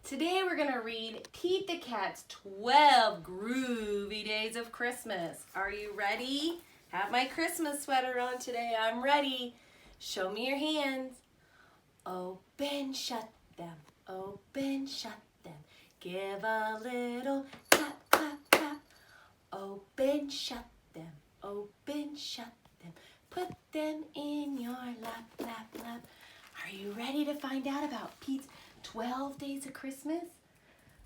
Today we're going to read Pete the Cat's 12 Groovy Days of Christmas. Are you ready? Have my Christmas sweater on today. I'm ready. Show me your hands. Open, shut them. Open, shut them. Give a little clap, clap, clap. Open, shut them. Open, shut them. Put them in your lap, lap, lap. Are you ready to find out about Pete's 12 Days of Christmas?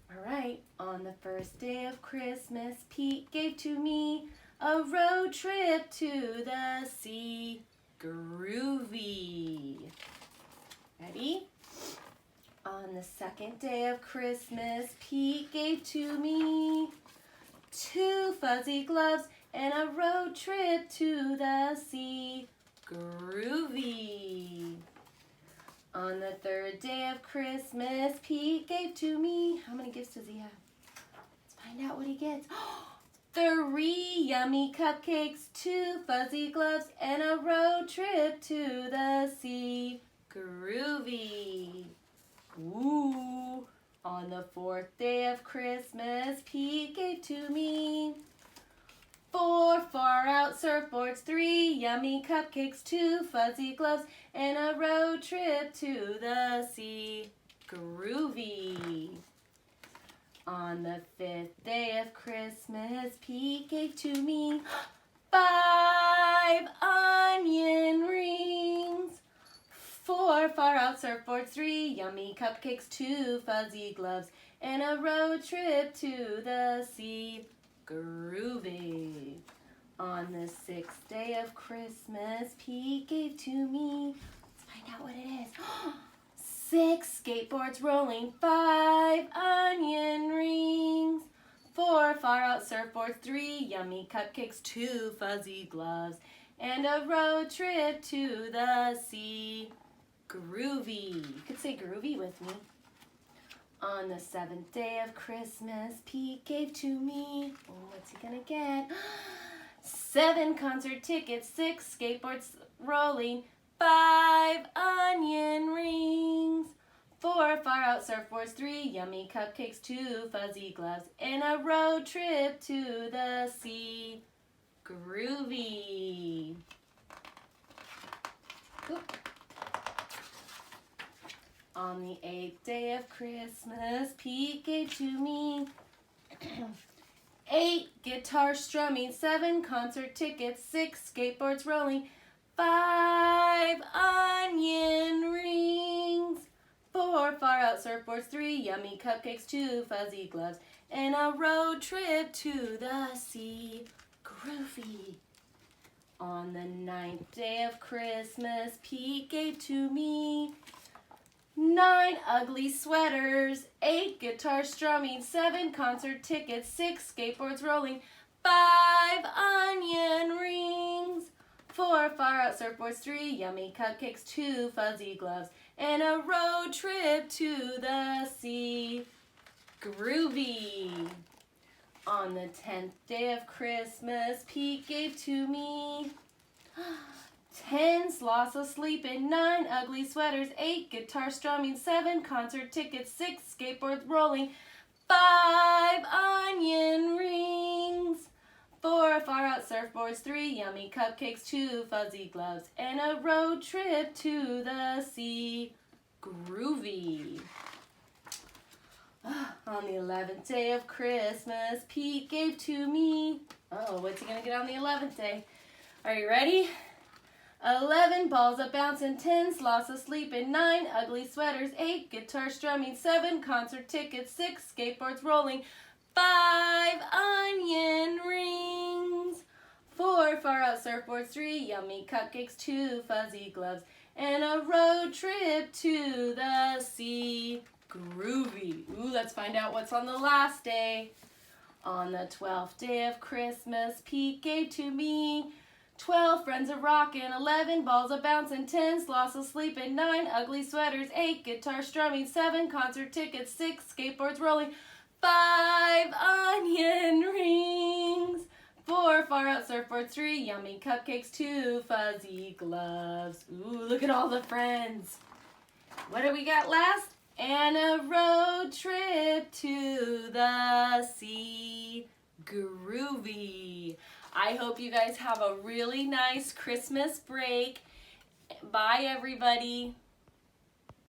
All right, on the first day of Christmas, Pete gave to me a road trip to the sea. Groovy. Ready? On the second day of Christmas, Pete gave to me 2 fuzzy gloves and a road trip to the sea. Groovy. On the third day of Christmas, Pete gave to me, how many gifts does he have? Let's find out what he gets. 3 yummy cupcakes, 2 fuzzy gloves, and a road trip to the sea. Groovy. Ooh. On the fourth day of Christmas, Pete gave to me 4 far-out surfboards, 3 yummy cupcakes, 2 fuzzy gloves, and a road trip to the sea. Groovy. On the 5th day of Christmas, Pete gave to me 5 onion rings, 4 far-out surfboards, 3 yummy cupcakes, 2 fuzzy gloves, and a road trip to the sea. Groovy. On the 6th day of Christmas, Pete gave to me, let's find out what it is, 6 skateboards rolling, 5 onion rings, 4 far-out surfboards, 3 yummy cupcakes, 2 fuzzy gloves, and a road trip to the sea. Groovy. You could say groovy with me. On the 7th day of Christmas, Pete gave to me, what's he gonna get? 7 concert tickets, 6 skateboards rolling, 5 onion rings, 4 far-out surfboards, 3 yummy cupcakes, 2 fuzzy gloves, and a road trip to the sea. Groovy. Oop. On the 8th day of Christmas, Pete gave to me 8 guitar strumming, 7 concert tickets, 6 skateboards rolling, 5 onion rings, 4 far-out surfboards, 3 yummy cupcakes, 2 fuzzy gloves, and a road trip to the sea. Groovy. On the 9th day of Christmas, Pete gave to me 9 ugly sweaters, 8 guitar strumming, 7 concert tickets, 6 skateboards rolling, 5 onion rings, 4 far-out surfboards, 3 yummy cupcakes, 2 fuzzy gloves, and a road trip to the sea. Groovy. On the 10th day of Christmas, Pete gave to me 10 sloths asleep in 9 ugly sweaters, 8 guitar strumming, 7 concert tickets, 6 skateboards rolling, 5 onion rings, 4 far-out surfboards, 3 yummy cupcakes, 2 fuzzy gloves, and a road trip to the sea. Groovy. On the 11th day of Christmas, Pete gave to me, what's he gonna get on the 11th day? Are you ready? 11 balls a bouncing, 10 sloths asleep in 9 ugly sweaters, 8 guitar strumming, 7 concert tickets, 6 skateboards rolling, 5 onion rings, 4 far-out surfboards, 3 yummy cupcakes, 2 fuzzy gloves, and a road trip to the sea. Groovy. Ooh, let's find out what's on the last day. On the 12th day of Christmas, Pete gave to me 12 friends a rockin', 11 balls a bouncin', 10 sloths asleep in 9 ugly sweaters, 8 guitar strumming, 7 concert tickets, 6 skateboards rolling, 5 onion rings, 4 far-out surfboards, 3 yummy cupcakes, 2 fuzzy gloves. Ooh, look at all the friends. What do we got last? And a road trip ship to the sea. Groovy. I hope you guys have a really nice Christmas break. Bye, everybody.